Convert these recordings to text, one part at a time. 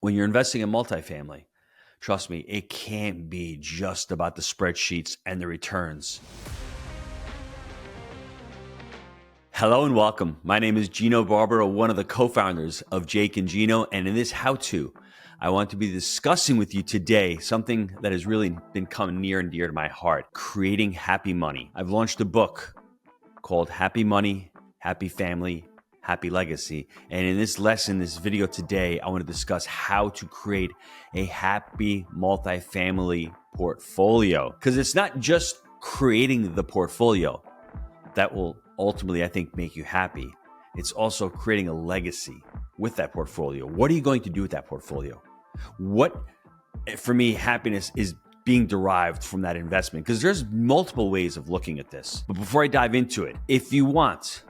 When you're investing in multifamily, trust me, it can't be just about the spreadsheets and the returns. Hello and welcome. My name is Gino Barbaro, one of the co-founders of Jake and Gino. And in this how-to, I want to be discussing with you today something that has really been coming near and dear to my heart, creating happy money. I've launched a book called Happy Money, Happy Family, Happy Legacy. And in this lesson, this video today, I want to discuss how to create a happy multifamily portfolio. Because it's not just creating the portfolio that will ultimately, I think, make you happy. It's also creating a legacy with that portfolio. What are you going to do with that portfolio? What, for me, happiness is being derived from that investment, because there's multiple ways of looking at this. But before I dive into it, if you want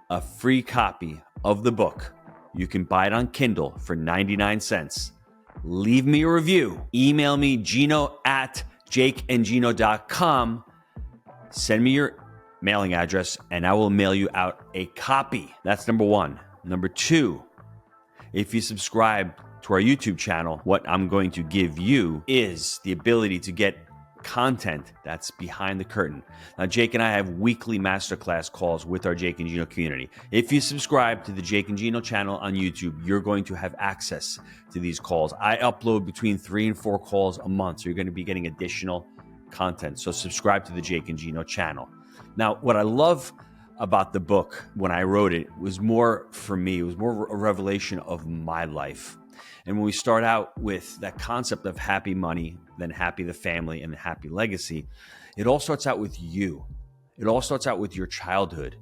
a free copy of the book, you can buy it on Kindle for 99 cents. Leave me a review. Email me, gino@jakeandgino.com. Send me your mailing address, and I will mail you out a copy. That's number one. Number two, if you subscribe to our YouTube channel, what I'm going to give you is the ability to get content that's behind the curtain. Now, Jake and I have weekly masterclass calls with our Jake and Gino community. If you subscribe to the Jake and Gino channel on YouTube, you're going to have access to these calls. I upload between 3 and 4 calls a month, so you're going to be getting additional content. So subscribe to the Jake and Gino channel. Now, what I love about the book when I wrote it was more for me, it was more a revelation of my life. And when we start out with that concept of happy money, then happy the family, and happy legacy, it all starts out with you. It all starts out with your childhood.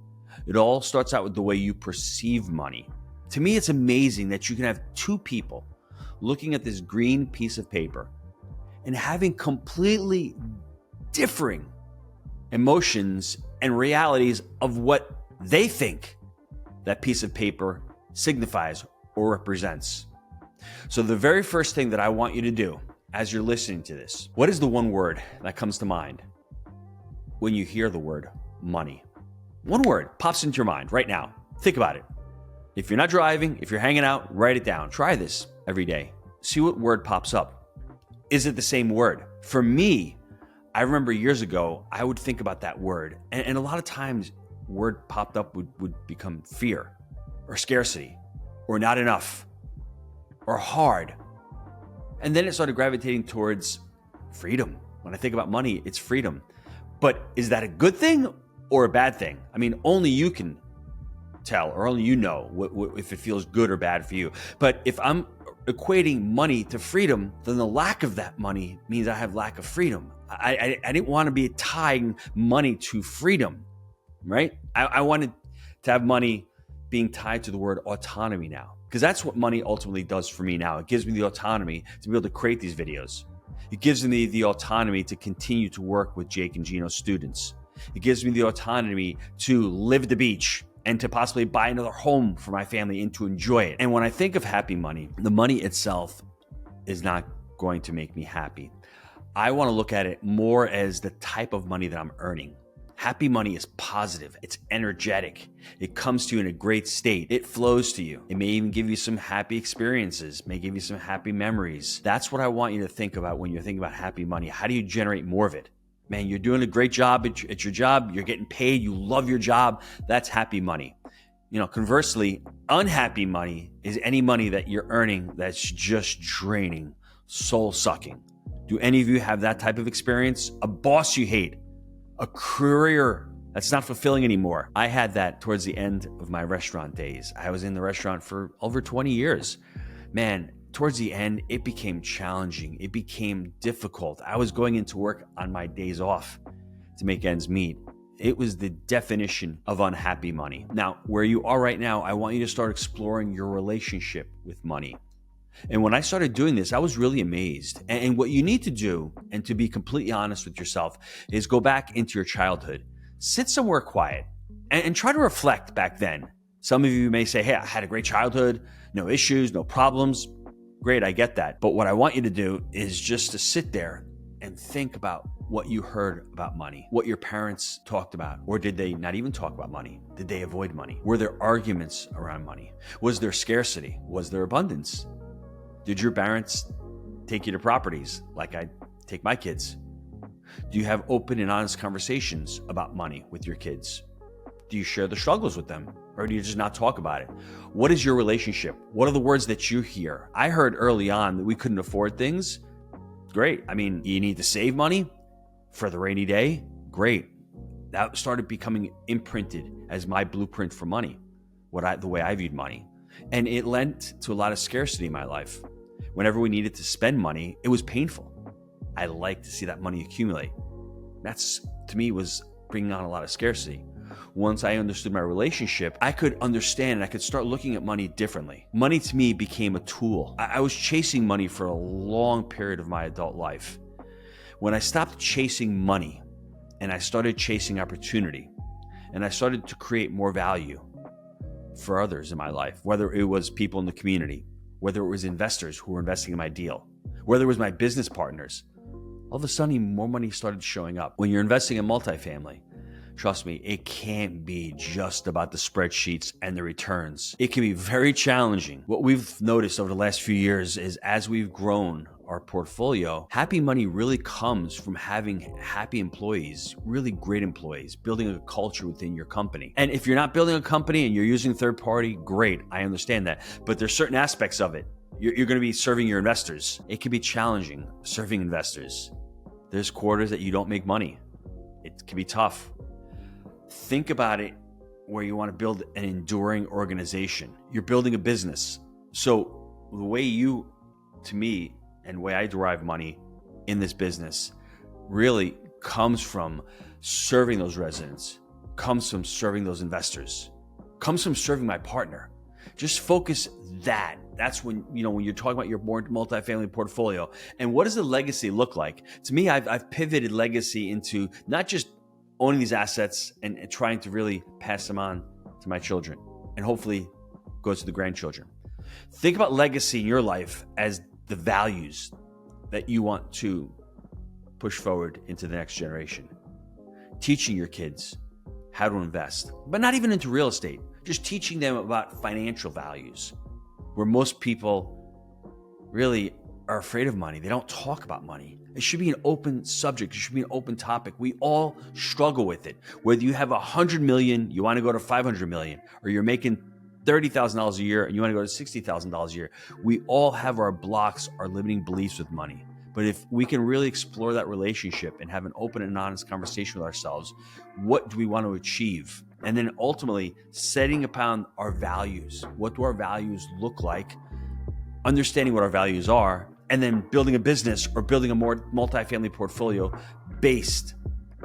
It all starts out with the way you perceive money. To me, it's amazing that you can have two people looking at this green piece of paper and having completely differing emotions and realities of what they think that piece of paper signifies or represents. So the very first thing that I want you to do as you're listening to this, what is the one word that comes to mind when you hear the word money? One word pops into your mind right now. Think about it. If you're not driving, if you're hanging out, write it down. Try this every day. See what word pops up. Is it the same word? For me, I remember years ago, I would think about that word. And a lot of times, word popped up would become fear or scarcity or not enough or hard. And then it started gravitating towards freedom. When I think about money, it's freedom. But is that a good thing or a bad thing? I mean, only you can tell, or only you know if it feels good or bad for you. But if I'm equating money to freedom, then the lack of that money means I have lack of freedom. I didn't want to be tying money to freedom, right? I wanted to have money being tied to the word autonomy now, because that's what money ultimately does for me now. It gives me the autonomy to be able to create these videos. It gives me the autonomy to continue to work with Jake and Gino students. It gives me the autonomy to live at the beach and to possibly buy another home for my family and to enjoy it. And when I think of happy money, the money itself is not going to make me happy. I want to look at it more as the type of money that I'm earning. Happy money is positive. It's energetic. It comes to you in a great state. It flows to you. It may even give you some happy experiences, may give you some happy memories. That's what I want you to think about when you're thinking about happy money. How do you generate more of it? Man, you're doing a great job at your job. You're getting paid. You love your job. That's happy money. You know, conversely, unhappy money is any money that you're earning that's just draining, soul-sucking. Do any of you have that type of experience? A boss you hate, a career that's not fulfilling anymore. I had that towards the end of my restaurant days. I was in the restaurant for over 20 years. Man, towards the end, it became challenging. It became difficult. I was going into work on my days off to make ends meet. It was the definition of unhappy money. Now, where you are right now, I want you to start exploring your relationship with money. And when I started doing this, I was really amazed. And what you need to do, and to be completely honest with yourself, is go back into your childhood. Sit somewhere quiet and try to reflect back then. Some of you may say, hey, I had a great childhood, no issues, no problems. Great, I get that. But what I want you to do is just to sit there and think about what you heard about money, what your parents talked about, or did they not even talk about money? Did they avoid money? Were there arguments around money? Was there scarcity? Was there abundance? Did your parents take you to properties like I take my kids? Do you have open and honest conversations about money with your kids? Do you share the struggles with them, or do you just not talk about it? What is your relationship? What are the words that you hear? I heard early on that we couldn't afford things. Great. I mean, you need to save money for the rainy day. Great. That started becoming imprinted as my blueprint for money, the way I viewed money. And it lent to a lot of scarcity in my life. Whenever we needed to spend money, it was painful. I like to see that money accumulate. That's, to me, was bringing on a lot of scarcity. Once I understood my relationship, I could understand and I could start looking at money differently. Money to me became a tool. I was chasing money for a long period of my adult life. When I stopped chasing money and I started chasing opportunity, and I started to create more value for others in my life, whether it was people in the community, whether it was investors who were investing in my deal, whether it was my business partners, all of a sudden more money started showing up. When you're investing in multifamily, trust me, it can't be just about the spreadsheets and the returns. It can be very challenging. What we've noticed over the last few years is as we've grown our portfolio, happy money really comes from having happy employees, really great employees, building a culture within your company. And if you're not building a company and you're using third party, great, I understand that. But there's certain aspects of it. You're going to be serving your investors. It can be challenging serving investors. There's quarters that you don't make money. It can be tough. Think about it where you want to build an enduring organization. You're building a business. So the way to me, and the way I derive money in this business really comes from serving those residents, comes from serving those investors, comes from serving my partner. Just focus that. That's when you're talking about your multifamily portfolio. And what does the legacy look like? To me, I've pivoted legacy into not just owning these assets and trying to really pass them on to my children and hopefully go to the grandchildren. Think about legacy in your life as the values that you want to push forward into the next generation. Teaching your kids how to invest, but not even into real estate, just teaching them about financial values, where most people really are afraid of money. They don't talk about money. It should be an open subject. It should be an open topic. We all struggle with it. Whether you have $100 million, you want to go to $500 million, or you're making $30,000 a year and you want to go to $60,000 a year. We all have our blocks, our limiting beliefs with money. But if we can really explore that relationship and have an open and honest conversation with ourselves, what do we want to achieve? And then ultimately setting upon our values. What do our values look like? Understanding what our values are, and then building a business or building a more multifamily portfolio based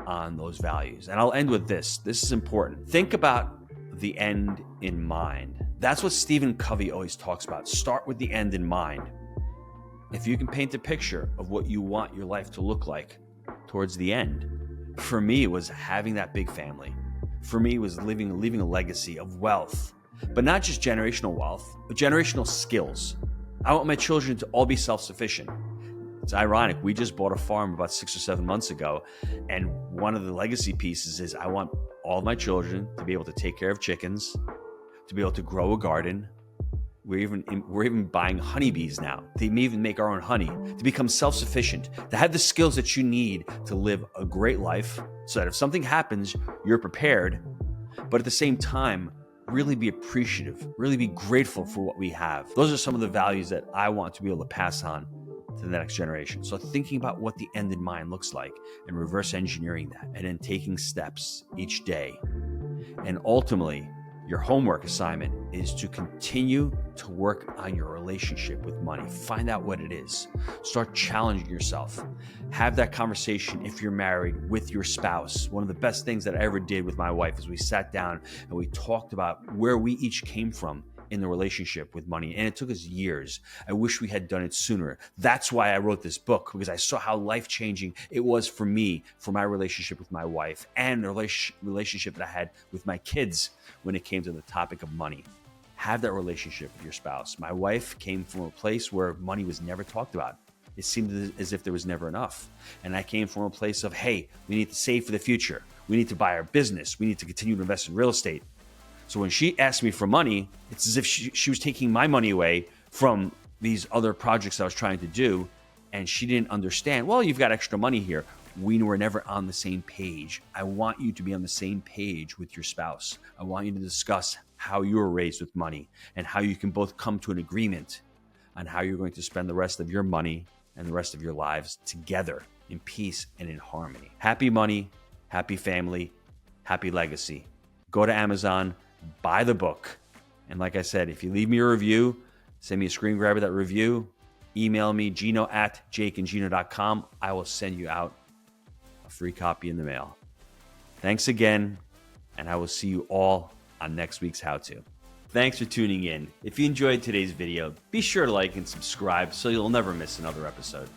on those values. And I'll end with this. This is important. Think about the end in mind. That's what Stephen Covey always talks about. Start with the end in mind. If you can paint a picture of what you want your life to look like towards the end, for me, it was having that big family. For me, it was leaving a legacy of wealth, but not just generational wealth, but generational skills. I want my children to all be self-sufficient. It's ironic. We just bought a farm about 6 or 7 months ago. And one of the legacy pieces is I want all of my children to be able to take care of chickens, to be able to grow a garden. We're even buying honeybees now. They may even make our own honey, to become self-sufficient, to have the skills that you need to live a great life so that if something happens, you're prepared. But at the same time, really be appreciative, really be grateful for what we have. Those are some of the values that I want to be able to pass on to the next generation. So thinking about what the end in mind looks like and reverse engineering that, and then taking steps each day. And ultimately, your homework assignment is to continue to work on your relationship with money. Find out what it is. Start challenging yourself. Have that conversation if you're married with your spouse. One of the best things that I ever did with my wife is we sat down and we talked about where we each came from in the relationship with money. And it took us years. I wish we had done it sooner. That's why I wrote this book, because I saw how life-changing it was for me, for my relationship with my wife, and the relationship that I had with my kids when it came to the topic of money. Have that relationship with your spouse. My wife came from a place where money was never talked about. It seemed as if there was never enough. And I came from a place of, hey, we need to save for the future. We need to buy our business. We need to continue to invest in real estate. So when she asked me for money, it's as if she was taking my money away from these other projects I was trying to do, and she didn't understand, well, you've got extra money here. We were never on the same page. I want you to be on the same page with your spouse. I want you to discuss how you were raised with money and how you can both come to an agreement on how you're going to spend the rest of your money and the rest of your lives together in peace and in harmony. Happy money, happy family, happy legacy. Go to Amazon, buy the book. And like I said, if you leave me a review, send me a screen grab of that review, email me, gino@jakeandgino.com. I will send you out a free copy in the mail. Thanks again, and I will see you all on next week's How To. Thanks for tuning in. If you enjoyed today's video, be sure to like and subscribe so you'll never miss another episode.